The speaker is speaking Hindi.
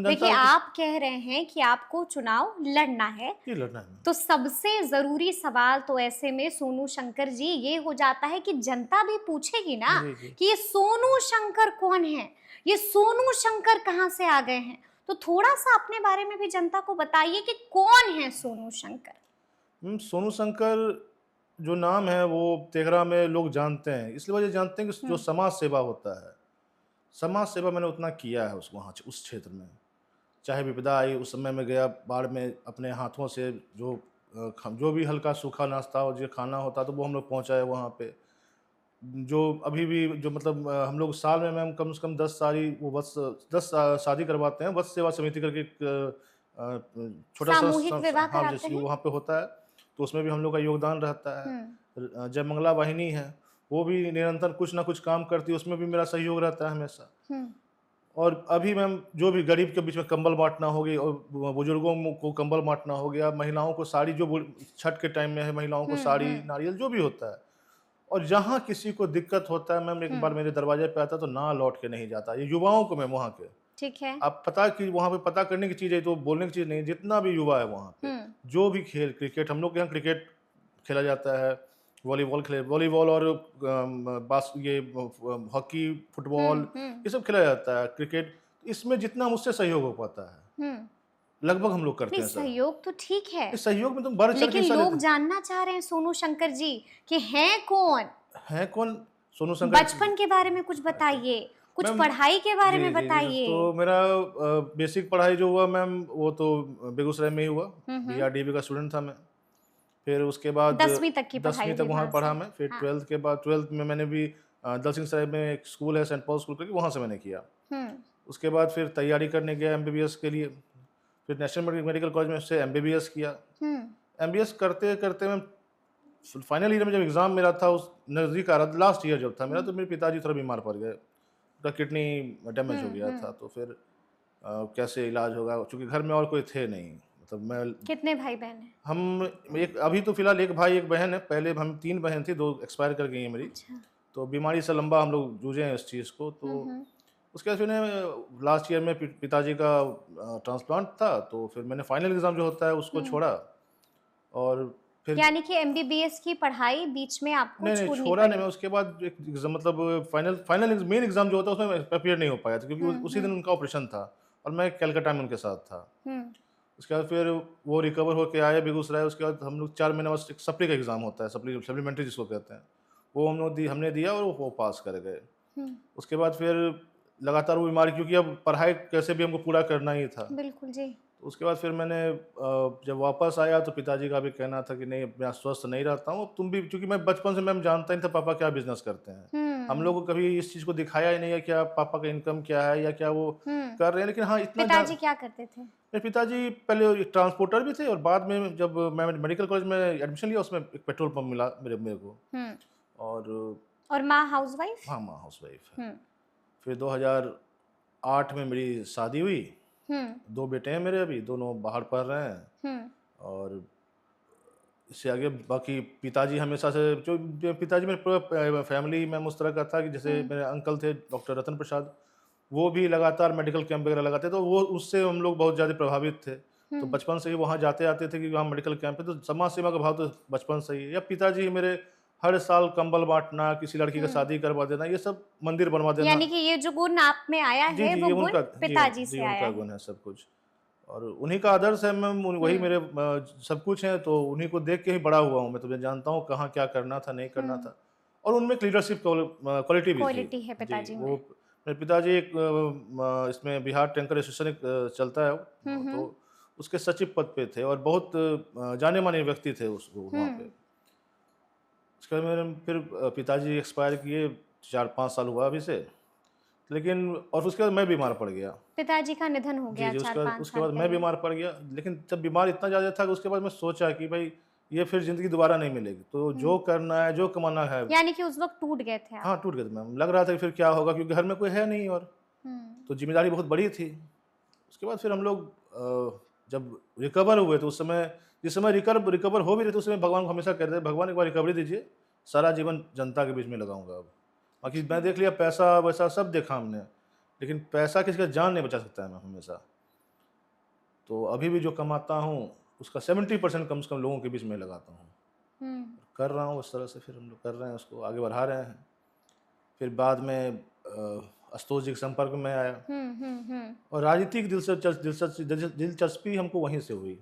देखिए, आप कह रहे हैं कि आपको चुनाव लड़ना है, ये लड़ना है। तो सबसे जरूरी सवाल तो ऐसे में सोनू शंकर जी ये हो जाता है कि जनता भी पूछेगी ना जी, जी। कि ये सोनू शंकर कौन है, ये सोनू शंकर कहाँ से आ गए हैं। तो थोड़ा सा अपने बारे में भी जनता को बताइए कि कौन है सोनू शंकर। सोनू शंकर जो नाम है वो तेघरा में लोग जानते हैं, इसलिए वजह जानते हैं कि जो समाज सेवा होता है, समाज सेवा मैंने उतना किया है वहाँ उस क्षेत्र में। चाहे विपदा आई उस समय में गया बाढ़ में, अपने हाथों से जो भी हल्का सूखा नाश्ता हो जो खाना होता तो वो हम लोग पहुँचाए वहाँ पे। जो अभी भी जो मतलब हम लोग साल में मैम कम से कम 10 सारी वो वत्स 10 शादी करवाते हैं। वत्स सेवा समिति करके एक छोटा-सा सामूहिक विवाह हाँ, कराते जैसे कि हैं। वहाँ पे होता है, तो उसमें भी हम लोग का योगदान रहता है। जयमंगला वाहिनी है, वो भी निरंतर कुछ ना कुछ काम करती है, उसमें भी मेरा सहयोग रहता है हमेशा। और अभी मैम जो भी गरीब के बीच में कंबल बाँटना हो गई और बुजुर्गों को कंबल बाँटना हो गया, महिलाओं को साड़ी जो छठ के टाइम में है, महिलाओं को साड़ी, नारियल जो भी होता है। और जहाँ किसी को दिक्कत होता है मैम, एक बार मेरे दरवाजे पे आता है तो ना लौट के नहीं जाता। ये युवाओं को मैम वहाँ के, ठीक है। आप पता कि वहाँ पे पता करने की चीज़ है तो बोलने की चीज़ नहीं है। जितना भी युवा है वहाँ पे, जो भी खेल, क्रिकेट हम लोग के यहाँ क्रिकेट खेला जाता है, वॉलीबॉल और हॉकी, फुटबॉल ये सब खेला जाता है, क्रिकेट। इसमें जितना मुझसे सहयोग हो पाता है, लगभग हम लोग करते नहीं, हैं सर। सहयोग तो ठीक है, इस सहयोग में तुम बढ़ चढ़ के लेकिन हिस्सा लोग लेते जानना चाह रहे हैं सोनू शंकर जी कि हैं कौन। हैं कौन सोनू शंकर बचपन के बारे में कुछ बताइए, कुछ मैम। पढ़ाई के बारे जी, में जी, जी। बताइए। तो मेरा बेसिक पढ़ाई जो हुआ मैम वो तो बेगूसराय में ही हुआ। बीआरडीबी का स्टूडेंट था मैं। फिर उसके बाद 10वीं तक की पढ़ाई 10वीं तक हुई वहाँ वहां पढ़ा से। मैं। फिर हाँ। 12th के बाद 12th में मैंने भी दलसिंह सराय में एक स्कूल है सेंट पॉल स्कूल करके, वहाँ से मैंने किया। उसके बाद फिर तैयारी करने गया एमबीबीएस के लिए। फिर नेशनल मेडिकल कॉलेज में से एमबीबीएस किया। एमबीबीएस करते करते मैं फाइनल ईयर में जब एग्ज़ाम मेरा था, उस नज़दीक आ रहा था, लास्ट ईयर जब था मेरा, तो मेरे पिताजी थोड़ा बीमार पड़ गए। उनका किडनी डैमेज हो गया था। तो फिर कैसे इलाज होगा, चूँकि घर में और कोई थे नहीं, मतलब मैं। कितने भाई बहन हैं? हम एक अभी तो फिलहाल एक भाई एक बहन है। पहले हम 3 बहन थी, 2 एक्सपायर कर गई हैं मेरी। अच्छा। तो बीमारी से लंबा हम लोग जूझे हैं इस चीज़ को। तो उसके बाद फिर लास्ट ईयर में पिताजी का ट्रांसप्लांट था, तो फिर मैंने फाइनल एग्ज़ाम जो होता है उसको छोड़ा। और फिर यानी कि एमबीबीएस की पढ़ाई बीच में आपको नहीं, नहीं छोड़नी छोड़ा नहीं पड़ी। मैं। उसके बाद एक एग्ज़ाम मतलब फाइनल मेन एग्ज़ाम जो होता है उसमें अपीयर नहीं हो पाया था, क्योंकि उसी दिन उनका ऑपरेशन था और मैं कलकत्ता में उनके साथ था। उसके बाद फिर वो रिकवर होके आए बेगूसराय। उसके बाद हम लोग 4 महीने बाद एक सप्ली का एग्ज़ाम होता है, सप्लीमेंट्री जिसको कहते हैं, वो हमने दिया और वो पास कर गए। उसके बाद फिर लगातार वो बीमारी, क्योंकि अब पढ़ाई कैसे भी हमको पूरा करना ही था। बिल्कुल जी। तो उसके बाद फिर मैंने जब वापस आया तो पिताजी का भी कहना था कि नहीं, मैं स्वस्थ नहीं रहता हूँ। तुम भी, क्योंकि मैं बचपन से मैम जानता नहीं था पापा क्या बिजनेस करते हैं। हम लोग को कभी इस चीज़ को दिखाया ही नहीं है क्या पापा का इनकम क्या है या क्या वो कर रहे हैं। लेकिन हाँ, इतना पिताजी क्या करते थे? मेरे पिताजी पहले ट्रांसपोर्टर भी थे और बाद में जब मैं मेडिकल कॉलेज में एडमिशन लिया, उसमें एक पेट्रोल पंप मिला मेरे को। और माँ हाउसवाइफ? हाँ, माँ हाउसवाइफ है। फिर 2008 में मेरी शादी हुई। 2 बेटे हैं मेरे, अभी दोनों बाहर पढ़ रहे हैं। और इससे आगे बाकी पिताजी हमेशा से जो पिताजी मेरे पूरा फैमिली में उस तरह का था कि जैसे मेरे अंकल थे डॉक्टर रतन प्रसाद, वो भी लगातार मेडिकल कैंप वगैरह लगाते, तो वो उससे हम लोग बहुत ज़्यादा प्रभावित थे। तो बचपन से ही वहाँ जाते आते थे कि वहाँ मेडिकल कैंप है, तो समाज सेवा का भाव तो बचपन से ही है। या पिताजी मेरे हर साल कंबल बांटना, किसी लड़की का शादी करवा देना, ये सब मंदिर बनवा देना। यानी कि ये जो गुण आप में आया जी, है जी, वो ये गुण उनका पिताजी जी, से आया उनका है। गुण है सब कुछ। और उन्हीं का आदर्श है मैम, वही मेरे सब कुछ हैं। तो उन्हीं को देख के ही बड़ा हुआ हूँ मैं। तो मैं जानता हूँ कहाँ क्या करना था, नहीं करना था। और उनमें एक लीडरशिप क्वालिटी भी थी। क्वालिटी है जी, पिताजी वो में। मेरे पिताजी एक इसमें बिहार टैंकर एसोसिएशन एक चलता है, तो उसके सचिव पद पे थे और बहुत जाने माने व्यक्ति थे उस वहाँ पे। उसके बाद मेरे फिर पिताजी एक्सपायर किए, 4-5 साल हुआ अभी से। लेकिन और उसके बाद मैं बीमार पड़ गया। पिताजी का निधन हो जी, गया जी, 4-5 उसके साल बाद मैं पहले। बीमार पड़ गया। लेकिन जब बीमार इतना ज़्यादा था कि उसके बाद मैं सोचा कि भाई ये फिर ज़िंदगी दोबारा नहीं मिलेगी, तो जो करना है, जो कमाना है। यानी कि उस वक्त टूट गए थे आप। हाँ, टूट गए थे मैम। लग रहा था कि फिर क्या होगा, क्योंकि घर में कोई है नहीं और तो ज़िम्मेदारी बहुत बड़ी थी। उसके बाद फिर हम लोग जब रिकवर हुए तो उस समय, जिस समय रिकवर हो भी रहे थे, उस समय भगवान को हमेशा कहते थे, भगवान एक बार रिकवरी दीजिए, सारा जीवन जनता के बीच में लगाऊंगा अब। बाकी मैं देख लिया, पैसा वैसा सब देखा हमने, लेकिन पैसा किसी का जान नहीं बचा सकता है मैम हमेशा। तो अभी भी जो कमाता हूँ उसका 70% कम से कम लोगों के बीच में लगाता हूँ। कर रहा हूँ उस तरह से, फिर हम लोग कर रहे हैं, उसको आगे बढ़ा रहे हैं। फिर बाद में आशुतोष जी के संपर्क में आया और राजनीतिक दिलचस्पी हमको वहीं से हुई।